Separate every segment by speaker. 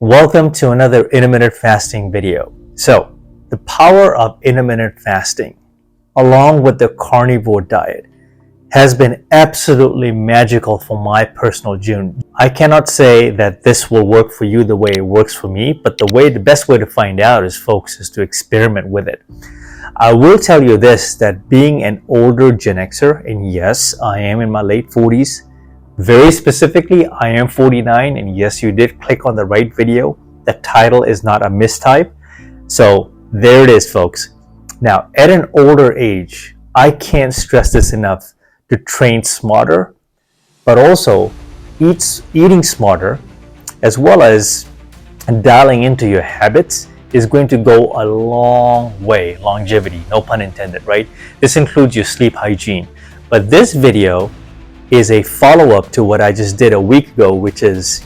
Speaker 1: Welcome to another intermittent fasting video. So, the power of intermittent fasting, along with the carnivore diet, has been absolutely magical for my personal journey. I cannot say that this will work for you the way it works for me, but the best way to find out is to experiment with it. I will tell you this, that being an older Gen Xer, and yes, I am in my late 40s, very specifically, I am 49, and yes, you did click on the right video. The title is not a mistype. So there it is, folks. Now, at an older age, I can't stress this enough to train smarter, but also eating smarter, as well as dialing into your habits is going to go a long way. Longevity, no pun intended, right? This includes your sleep hygiene. But this video is a follow-up to what I just did a week ago, which is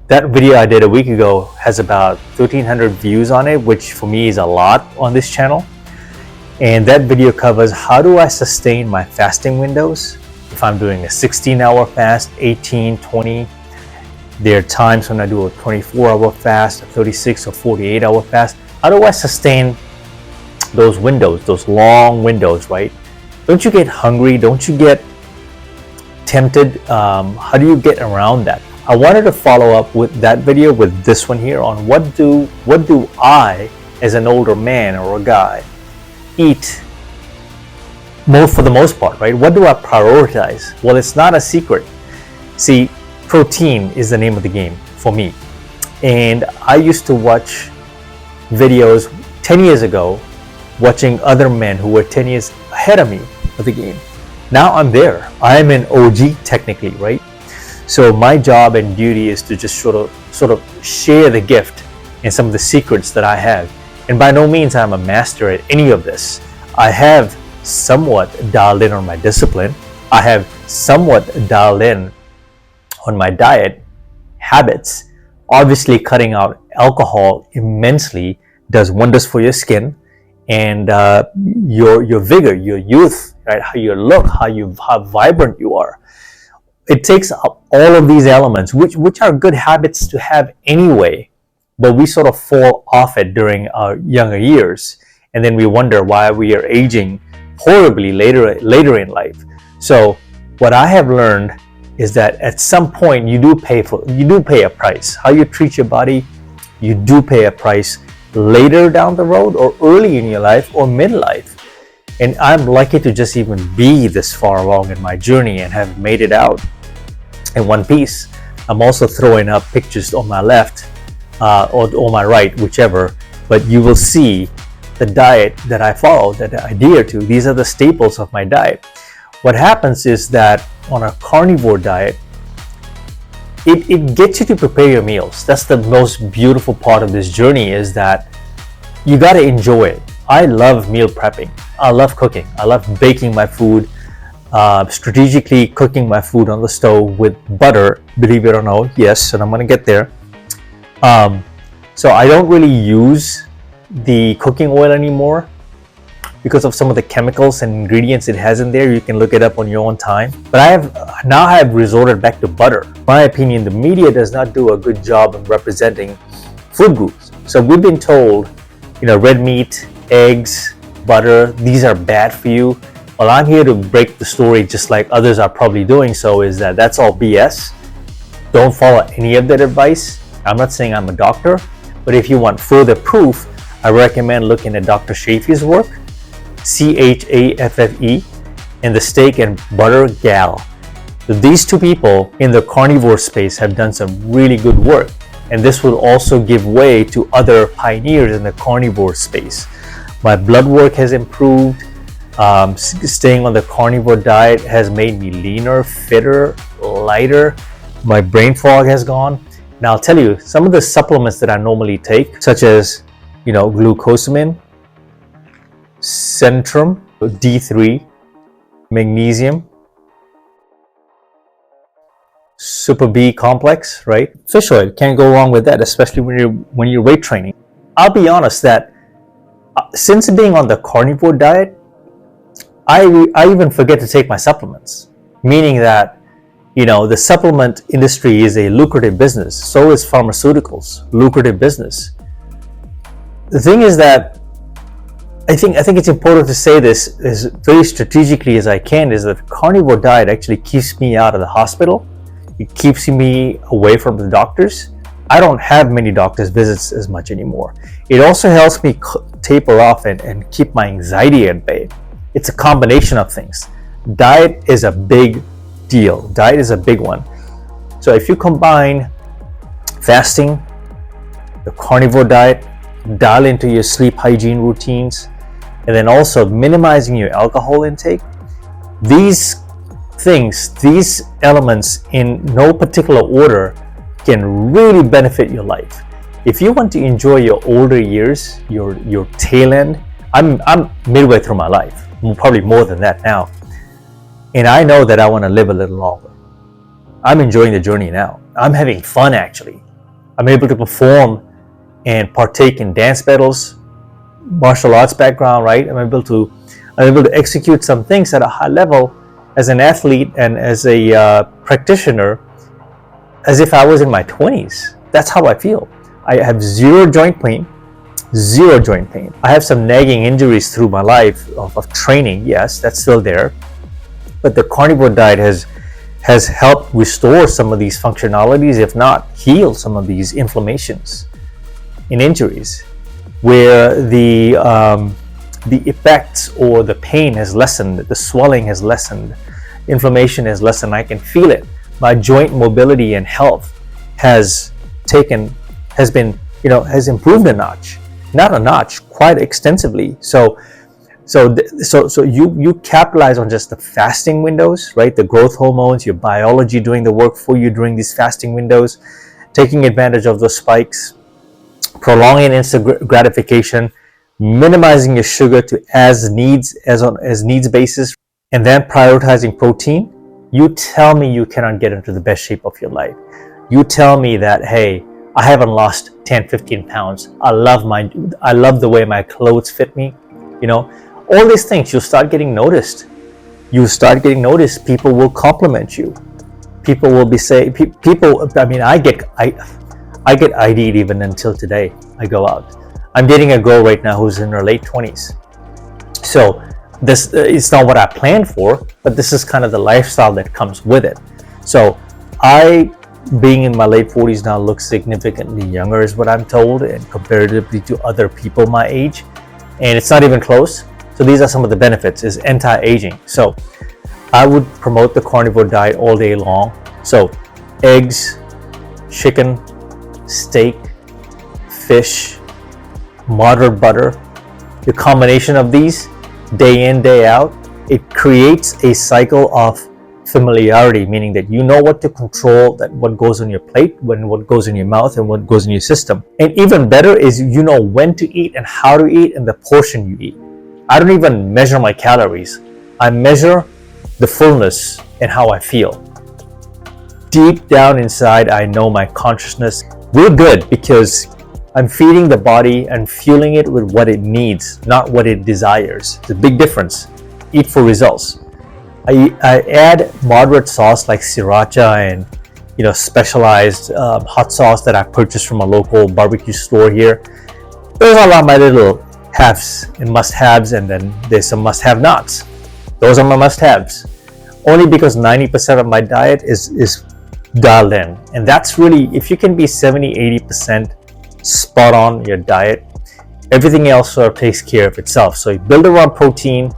Speaker 1: that video I did a week ago has about 1,300 views on it, which for me is a lot on this channel. And that video covers how do I sustain my fasting windows if I'm doing a 16-hour fast, 18, 20. There are times when I do a 24-hour fast, a 36 or 48-hour fast. How do I sustain those windows, those long windows, right? Don't you get hungry? Don't you get tempted? How do you get around that? I wanted to follow up with that video with this one here on what do I, as an older man or a guy, eat more for the most part, right? What do I prioritize? Well, it's not a secret. See, protein is the name of the game for me. And I used to watch videos 10 years ago, watching other men who were 10 years ahead of me of the game. Now I'm there. I'm an OG technically, right? So my job and duty is to just sort of share the gift and some of the secrets that I have. And by no means I'm a master at any of this. I have somewhat dialed in on my discipline. I have somewhat dialed in on my diet habits. Obviously, cutting out alcohol immensely does wonders for your skin and your vigor, your youth, right? How you look, how vibrant you are. It takes all of these elements, which are good habits to have anyway, but we sort of fall off it during our younger years, and then we wonder why we are aging horribly later in life. So what I have learned is that at some point you do pay a price. How you treat your body, you do pay a price later down the road or early in your life or midlife. And I'm lucky to just even be this far along in my journey and have made it out in one piece. I'm also throwing up pictures on my left or on my right, whichever, but you will see the diet that I follow, that I adhere to. These are the staples of my diet. What happens is that on a carnivore diet, it gets you to prepare your meals. That's the most beautiful part of this journey, is that you got to enjoy it. I love meal prepping. I love cooking. I love baking my food, strategically cooking my food on the stove with butter, believe it or not. Yes, and I'm going to get there. So I don't really use the cooking oil anymore because of some of the chemicals and ingredients it has in there. You can look it up on your own time. But I have resorted back to butter. In my opinion, the media does not do a good job of representing food groups. So we've been told, red meat, eggs, butter, these are bad for you. Well, I'm here to break the story, just like others are probably doing so, is that that's all BS. Don't follow any of that advice. I'm not saying I'm a doctor, but if you want further proof, I recommend looking at Dr. Shafee's work, CHAFFE, and the Steak and Butter Gal. So these two people in the carnivore space have done some really good work, and this will also give way to other pioneers in the carnivore space. My blood work has improved. Staying on the carnivore diet has made me leaner, fitter, lighter. My brain fog has gone. Now I'll tell you, some of the supplements that I normally take, such as, glucosamine, Centrum, D3, magnesium, Super B complex, right? Fish oil, can't go wrong with that, especially when you're weight training. I'll be honest that since being on the carnivore diet, I even forget to take my supplements, meaning that The supplement industry is a lucrative business. So is pharmaceuticals, lucrative business. The thing is that I think it's important to say this as very strategically as I can, is that carnivore diet actually keeps me out of the hospital. It keeps me away from the doctors. I don't have many doctor's visits as much anymore. It also helps me taper off and keep my anxiety at bay. It's a combination of things. Diet is a big deal. Diet is a big one. So if you combine fasting, the carnivore diet, dial into your sleep hygiene routines, and then also minimizing your alcohol intake, these things, these elements in no particular order can really benefit your life. If you want to enjoy your older years, your tail end, I'm midway through my life, probably more than that now. And I know that I want to live a little longer. I'm enjoying the journey now. I'm having fun actually. I'm able to perform and partake in dance battles, martial arts background, right? I'm able to execute some things at a high level as an athlete and as a practitioner, as if I was in my 20s. That's how I feel. I have zero joint pain. I have some nagging injuries through my life of training. Yes, that's still there. But the carnivore diet has helped restore some of these functionalities, if not heal some of these inflammations and injuries, where the effects or the pain has lessened, the swelling has lessened, inflammation has lessened. I can feel it. My joint mobility and health has improved a notch, not a notch, quite extensively. So you capitalize on just the fasting windows, right? The growth hormones, your biology doing the work for you during these fasting windows, taking advantage of those spikes, prolonging instant gratification, minimizing your sugar to as needs basis, and then prioritizing protein. You tell me you cannot get into the best shape of your life. You tell me that, hey, I haven't lost 10, 15 pounds. I love the way my clothes fit me. All these things, you'll start getting noticed. People will compliment you. People will be saying, I get ID'd even until today. I go out. I'm dating a girl right now who's in her late 20s. So this it's not what I planned for, but this is kind of the lifestyle that comes with it. So I, being in my late 40s now, look significantly younger is what I'm told, and comparatively to other people my age, and it's not even close. So these are some of the benefits, is anti-aging. So I would promote the carnivore diet all day long. So eggs, chicken, steak, fish, moderate butter, the combination of these day in, day out, it creates a cycle of familiarity, meaning that you know what to control, that what goes on your plate, what goes in your mouth, and what goes in your system. And even better is you know when to eat and how to eat and the portion you eat. I don't even measure my calories. I measure the fullness and how I feel. Deep down inside, I know my consciousness. We're good because I'm feeding the body and fueling it with what it needs, not what it desires. It's a big difference. Eat for results. I add moderate sauce like sriracha and specialized hot sauce that I purchased from a local barbecue store here. Those are all my little haves and must-haves, and then there's some must-have-nots. Those are my must-haves. Only because 90% of my diet is dialed in, and that's really, if you can be 70-80% spot on your diet, everything else sort of takes care of itself. So you build around protein,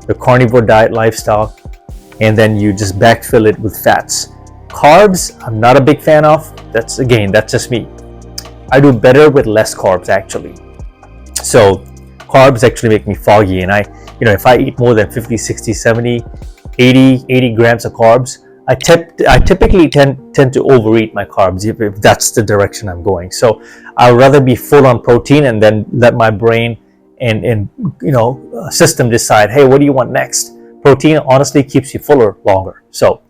Speaker 1: the carnivore diet lifestyle, and then you just backfill it with fats. Carbs, I'm not a big fan of. That's just me. I do better with less carbs actually. So carbs actually make me foggy, and if I eat more than 50, 60, 70, 80 grams of carbs, I typically tend to overeat my carbs if that's the direction I'm going. So I'd rather be full on protein and then let my brain and system decide, hey, what do you want next? Protein honestly keeps you fuller longer. So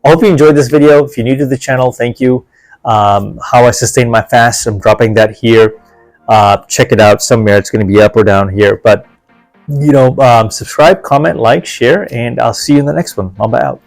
Speaker 1: I hope you enjoyed this video. If you're new to the channel, thank you. How I sustain my fast, I'm dropping that here. Check it out somewhere. It's going to be up or down here. But subscribe, comment, like, share, and I'll see you in the next one. Bye out.